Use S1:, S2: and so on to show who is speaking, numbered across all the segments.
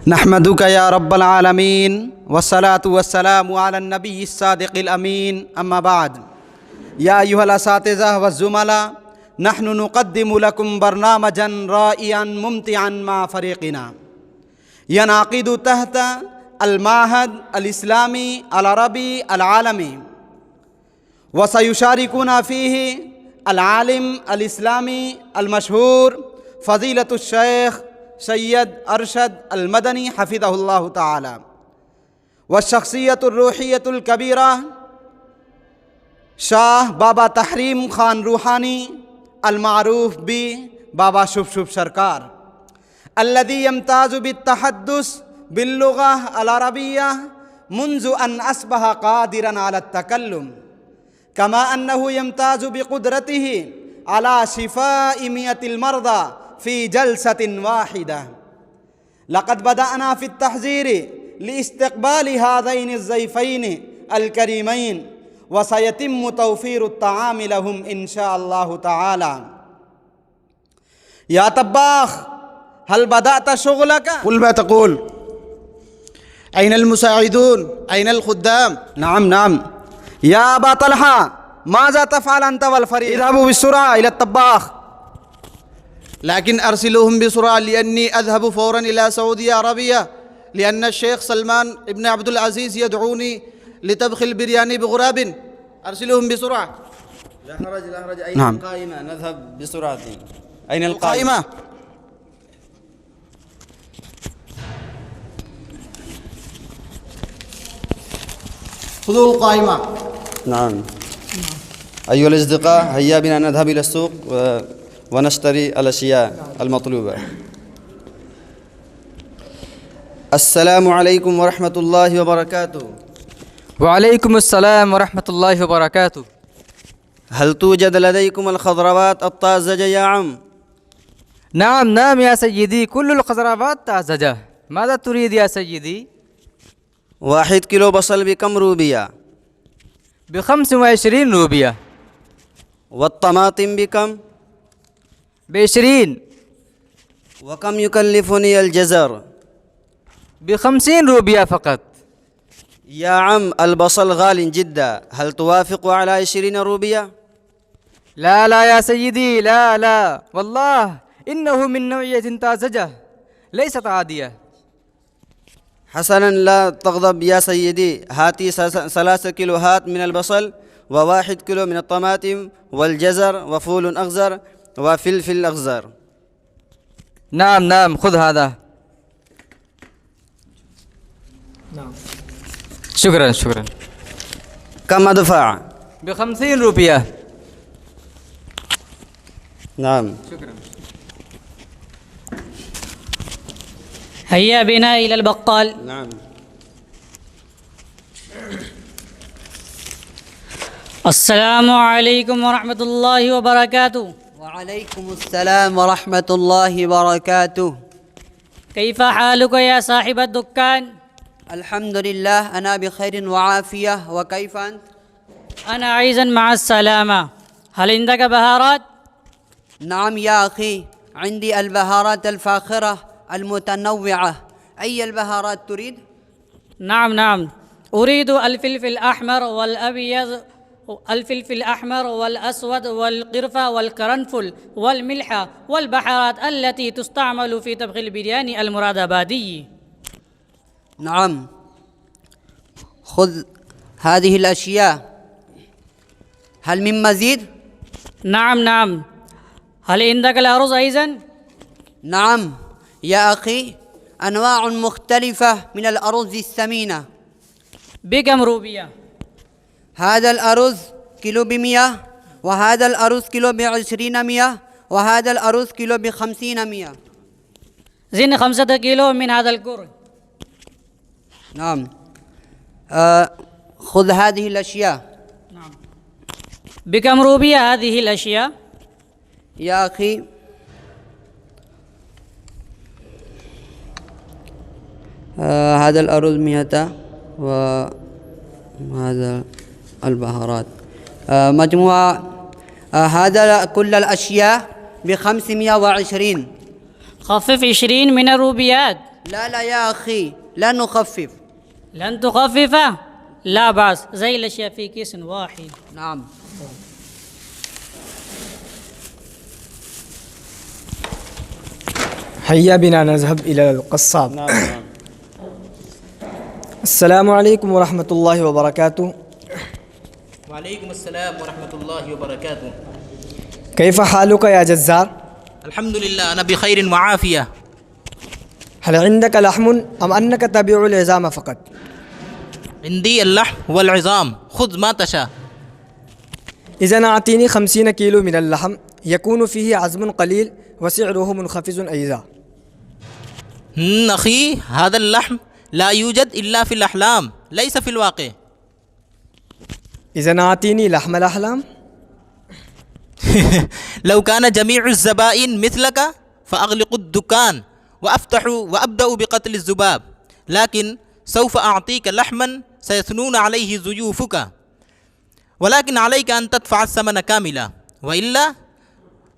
S1: नहमदुका या रब्बल आलमीन वस्सलातु वस्सलामु अला नबी सादिक़िल अमीन अम्मा बाद या अय्युहल असातिज़ा वज़्ज़ुमला नहनु नुक़द्दिमु लकुम बरनामजन राइअन मुमतिअन मा फ़रीक़िना यनाक़िदु तहत अल-माहद अल-इस्लामी अल-अरबी अल-आलमी व सयुशारिकुना फ़ीही अल-आलिम अल-इस्लामी अल-मशहूर फ़ज़ीलतुश शेख सैयद अरशद अल-मदनी हफ़िज़हुल्लाहु ताला व शख़्सियतुर रूहियतुल कबीरा शाह बाबा तहरीम खान रूहानी अल-मारूफ बी बाबा शुभ शुभ सरकार अल्लज़ी यम्ताज़ु बित्तहद्दुस बिल्लुग़ा अल-अरबिय्या मुंज़ु अन अस्बह क़ादिरन अला तकल्लुम कमा अन्नहु यम्ताज़ु बिक़ुदरतिही अला शिफ़ाइ मियतिल मर्दा फ़ी जलसतिन वाहिदा लक़द बदअना फ़ी तहज़ीर लिइस्तिक़बालि हाज़ैनि ज़ैफ़ैनि अल-करीमैन व सयतिम्मु तौफ़ीरुत तआमि लहुम इंशाअल्लाहु तआला। या तब्बाख़ हल बदअत शुग़लक क़ुल मा तक़ूल ऐनल मुसाइदून ऐनल खुद्दाम नाम नाम या अबा तलहा माज़ा तफ़अल अंत वल फ़रीक़ इज़हबू बिस्सुरा इला तब्बाख़ लेकिन अरसिलूहुम बिसुरा लिअन्नी अज़हबु फ़ौरन इला सऊदी अरबिया लिअन्न शेख सलमान इब्न अब्दुल अज़ीज़ यदऊनी लितबख़िल बिरयानी बिग़ुराबिन अरसिलूहुम बिसुरा ला हरज ऐन क़ाइमा नज़हब बिसुराती ऐन अल क़ाइमा खुदुल क़ाइमा नाम अय्युहल अस्दिक़ा हय्या बिना नज़हब इला अस्सूक़ व नश्तरी अल-अशिया अल-मतलूबा। अस्सलामु अलैकुम व रहमतुल्लाहि व बरकातुहू।
S2: वालेकुम अस्सलाम व रहमतुल्लाहि व बरकातुहू।
S1: हल तूजद लदैकुम अल-ख़ज़रवात अत-ताज़जा या अम?
S2: नाम नाम या सय्यदी कुल्लुल ख़ज़रवात ताज़जा। माज़ा तुरीद या सय्यदी?
S1: वाहिद किलो बसल बिकम रूबिया?
S2: ब25 रूबिया।
S1: वत्तमातिम बिकम?
S2: ब20।
S1: वकम युकल्लिफुनी अल-जज़र?
S2: ब50 रूबिया फ़क़त।
S1: या अम अल-बसल गालिन जिद्दा हल तुवाफ़िक़ु अला 20 रूबिया?
S2: ला ला या सय्यदी ला ला वल्लाह इन्नहु मिन नौइयतिन ताज़जा लैसत आदिया।
S1: हसनन ला तग़ज़ब या सय्यदी हाती 3 किलोहात मिन अल-बसल व 1 किलो मिन अत-तमातिम वल-जज़र व फ़ूलुन अख़ज़र व फ़िलफ़िल अख़ज़र।
S2: नाम नाम खुद हादा। शुक्रन शुक्रन।
S1: कम अदफ़ा?
S2: ब50 रूपिया।
S1: नाम
S2: शुक्रन।
S3: हय्या बिना इलल बक्काल।
S1: नाम
S3: अस्सलामु अलैकुम व रहमतुल्लाहि व बरकातुहू।
S4: वअलैकुमुस्सलाम व रहमतुल्लाहि व बरकातुहू।
S3: कैफ़ हालुक या साहिब दुक्कान?
S4: अल्हम्दुलिल्लाह अना बिखैरिन व आफिया व कैफ़ अंत?
S3: अना अईज़न मअस्सलामा। हल इंदक बहारात?
S4: नाम या अखी इंदी अल-बहारात अल-फ़ाख़िरा अल-मुतनव्विआ। अय्य अल-बहारात तुरीद?
S3: नाम नाम उरीदु अल-फ़िलफ़िल अहमर वल अबयज़ अल-फ़िलफ़िल अहमर वल अस्वद वल क़िरफ़ा वल करनफ़ुल वल मिल्हा वल बहारात अल्लती तुस्तअमलु फ़ी तबख़िल बिरयानी अल-मुरादाबादी।
S4: नाम खुज़ हाज़िहिल अशिया। हल मिन मज़ीद?
S3: नाम नाम हल इंदक अल-अरुज़ अयज़न?
S4: नाम या अखी अनवाउन मुख्तलिफ़ा मिन अल-अरुज़ इस-समीना।
S3: बिकम रूबिया?
S4: हाज़ा अल-अरुज़ किलो ब100 व हाज़ा अल-अरुज़ किलो ब20 मिया व हाज़ा अल-अरुज़ किलो ब50 मिया।
S3: ज़िन 5 किलो मिन हाज़ल कुर।
S4: नाम खुज़ हाज़िहिल अशिया।
S3: बिकम रूबिया हाज़िहिल अशिया?
S4: या अखी हाज़ा अल-अरुज़ मियता व हाज़ा अल-बहारात मजमुआ हाज़ा कुल्ल अल-अशिया ब520।
S3: खफ़िफ़ 20 मिन रूबियात।
S4: لا لا يا أخي لا نخفف.
S3: لن تخففه؟ لا بأس، زي الأشياء في كيس واحد.
S4: نعم.
S2: هيا بنا نذهب إلى القصاب.
S1: نعم.
S2: السلام عليكم ورحمة الله وبركاته.
S5: وعليكم السلام ورحمة الله وبركاته.
S2: كيف حالك يا جزار؟
S5: الحمد لله أنا بخير وعافية.
S2: هل عندك لحم أم أنك تبيع العظام فقط؟
S5: عندي اللحم والعظام، خذ ما تشاء.
S2: إذا أعطيني 50 كيلو من اللحم يكون فيه عظم قليل وسعره منخفض أيضا.
S5: أخي هذا اللحم لا يوجد إلا في الأحلام ليس في الواقع.
S2: إذا أعطيني لحم الأحلام.
S5: لو كان جميع الزبائن مثلك فأغلق الدكان وأبدأ بقتل الذباب، لكن سوف أعطيك لحما سيثنون عليه ضيوفك، ولكن عليك أن تدفع الثمن كاملا،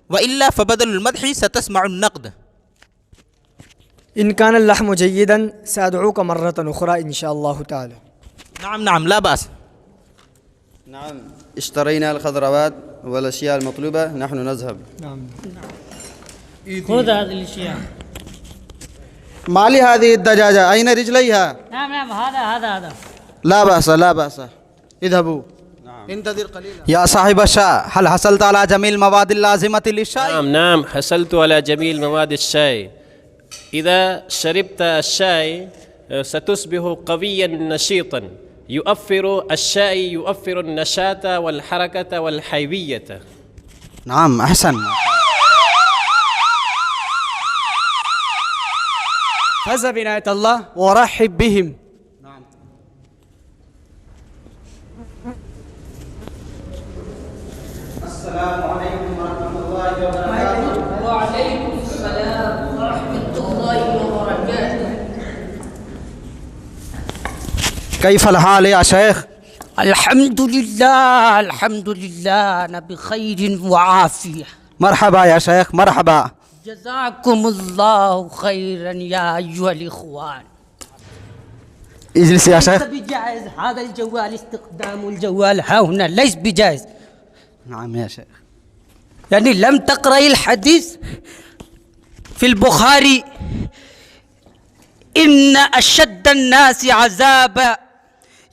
S5: وإلا فبدل المدح ستسمع النقد.
S2: إن كان اللحم جيدا سأدعوك مرة أخرى إن شاء الله تعالى.
S5: نعم لا بأس.
S1: نعم، اشترينا الخضروات والأشياء المطلوبة، نحن نذهب.
S2: نعم.
S3: خذ هذه الأشياء.
S1: ما لي هذه الدجاجة؟ أين رجليها؟
S3: نعم هذا.
S1: لا بأس لا بأس، اذهبوا. انتظر قليلا. يا صاحب الشاي، هل حصلت على جميع المواد اللازمة للشاي؟
S6: نعم حصلت على جميع مواد الشاي. إذا شربت الشاي ستصبح قويا نشيطا. الشاي يوفر النشاط والحركة والحيوية.
S1: نعم أحسن.
S2: فاز بناية الله ورحب بهم.
S1: السلام عليكم ورحمة الله وبركاته.
S7: وعليكم السلام ورحمة الله وبركاته.
S1: كيف الحال يا شيخ؟
S7: الحمد لله أنا بخير وعافية.
S1: مرحبا يا شيخ، مرحبا.
S7: جزاكم الله خيرا يا أيها الإخوان.
S1: اجلس يا شيخ.
S7: ليس بجائز هذا الجوال، استخدام الجوال هنا ليس بجائز.
S1: نعم يا شيخ.
S7: يعني لم تقرأي الحديث في البخاري إن أشد الناس عذابا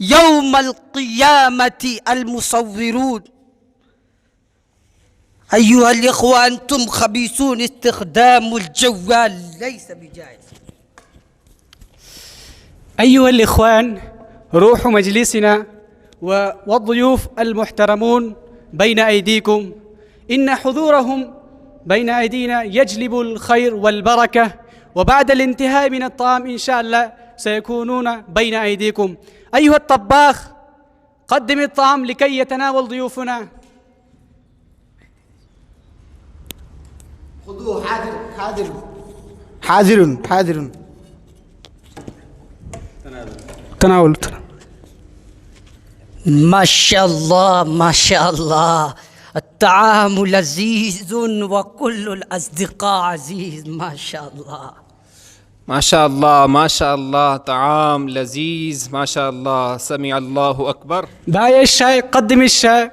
S7: يوم القيامة المصورون. أيها الإخوة أنتم خبيثون، استخدام الجوال ليس بجائز.
S8: أيها الإخوان، روح مجلسنا والضيوف المحترمون بين أيديكم، إن حضورهم بين أيدينا يجلب الخير والبركة، وبعد الانتهاء من الطعام إن شاء الله سيكونون بين أيديكم. أيها الطباخ قدم الطعام لكي يتناول ضيوفنا.
S1: خذوه. حاضر.
S8: تناول.
S7: ما شاء الله الطعام لذيذ وكل الأصدقاء عزيز. ما شاء الله
S9: طعام لذيذ ما شاء الله. سمع الله أكبر.
S8: باي الشاي، قدم الشاي.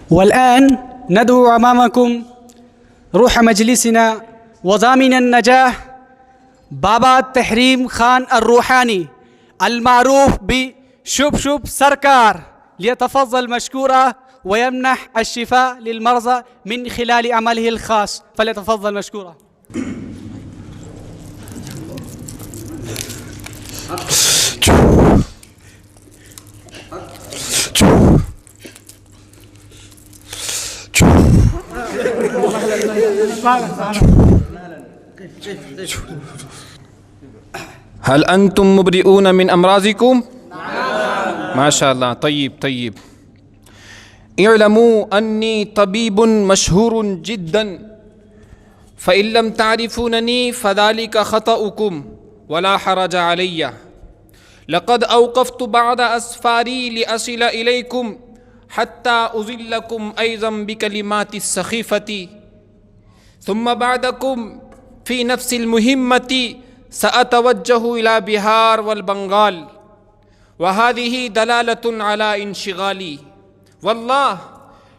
S8: والآن ندعو أمامكم روح مجلسنا وضامن النجاح بابا تحريم خان الروحاني المعروف بشبشب سركار، ليتفضل مشكورا ويمنح الشفاء للمرضى من خلال عمله الخاص، فليتفضل مشكورا.
S9: هل أنتم مبرئون من أمراضكم؟ ما شاء الله. طيب. اعلموا أني طبيب مشهور جدا، فإن لم تعرفونني فذلك خطأكم ولا حرج علي. لقد أوقفت بعض أسفاري لأصل إليكم حتى أظلكم أيضا بكلمات السخيفة ثم بعدكم في نفس المهمة سأتوجه إلى بهار والبنغال، وهذه دلالة على انشغالي. والله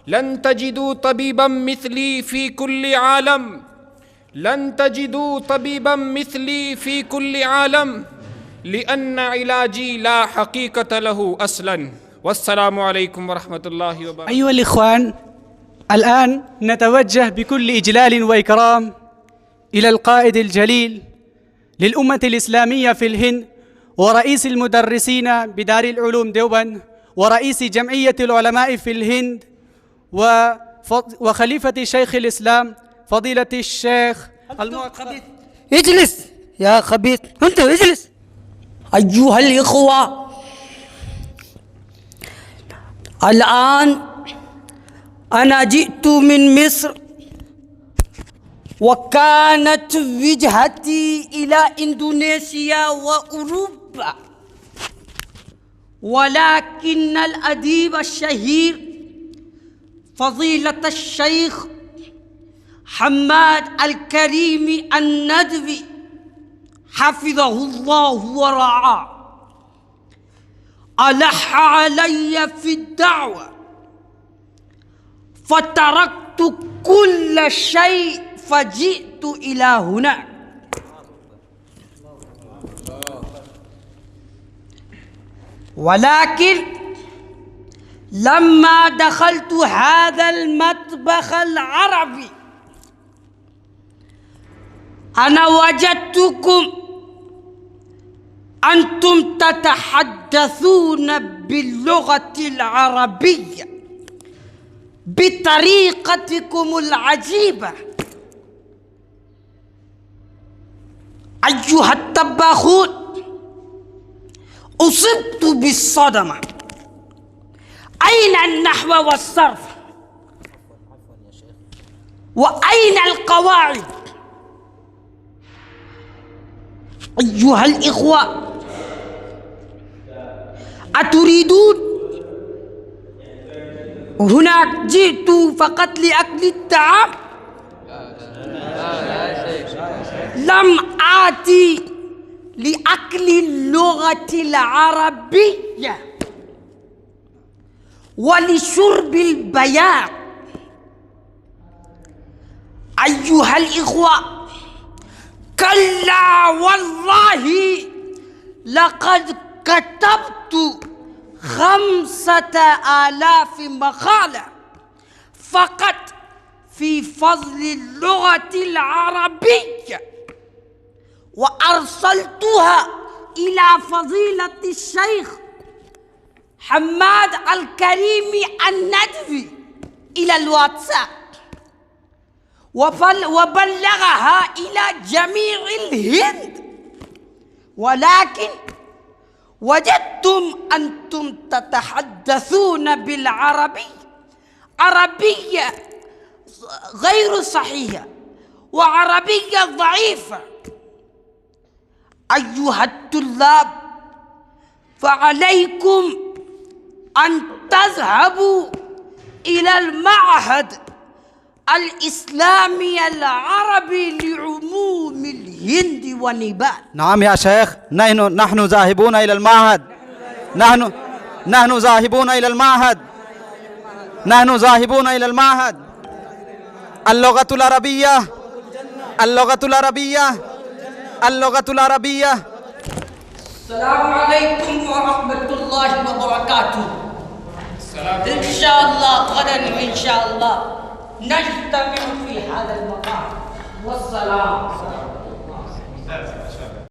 S9: لن تجدوا طبيبا مثلي في كل عالم، لن تجدوا طبيبا مثلي في كل عالم، لأن علاجي لا حقيقة له أصلا. والسلام عليكم ورحمة الله وبركاته.
S8: أيها الإخوان، الآن نتوجه بكل إجلال وإكرام إلى القائد الجليل للأمة الإسلامية في الهند، ورئيس المدرسين بدار العلوم ديوبند، ورئيس جمعية العلماء في الهند، وخليفة شيخ الإسلام فضيلة الشيخ
S7: اجلس يا خبيث، أنت اجلس. أيها الإخوة، الآن أنا جئت من مصر، وكانت وجهتي إلى إندونيسيا وأوروبا، ولكن الأديب الشهير فضيلة الشيخ حماد الكريم الندوي حفظه الله ورعاه ألح علي في الدعوة، فتركت كل شيء فجئت إلى هناك. ولكن لما دخلت هذا المطبخ العربي أنا وجدتكم أنتم تتحدثون باللغة العربية بطريقتكم العجيبة. أيها الطباخون، أصبت بالصدمة. أين النحو والصرف؟ وأين القواعد؟ أيها الإخوة، أتريدون؟ هناك جئت فقط لأكل الطعام، لم آتي لأكل اللغة العربية ولشرب البياض. أيها الإخوة، كلا والله لقد كتبت 5000 مقالة فقط في فضل اللغة العربية، وأرسلتها إلى فضيلة الشيخ حماد الكريم الندوي إلى الواتساب، وبلغها إلى جميع الهند. ولكن وجدتم أنتم تتحدثون عربية غير صحيحة وعربية ضعيفة. أيها الطلاب، فعليكم أن تذهبوا إلى المعهد الإسلامي العربي لعموم الهند ونيبال.
S1: نعم يا شيخ، نحن ذاهبون إلى المعهد، نحن ذاهبون إلى المعهد، نحن ذاهبون إلى المعهد. اللغة العربية، اللغة العربية، اللغة العربية.
S7: السلام عليكم ورحمة الله وبركاته. إن شاء الله غدا إن شاء الله نجتمع في هذا المكان. والسلام.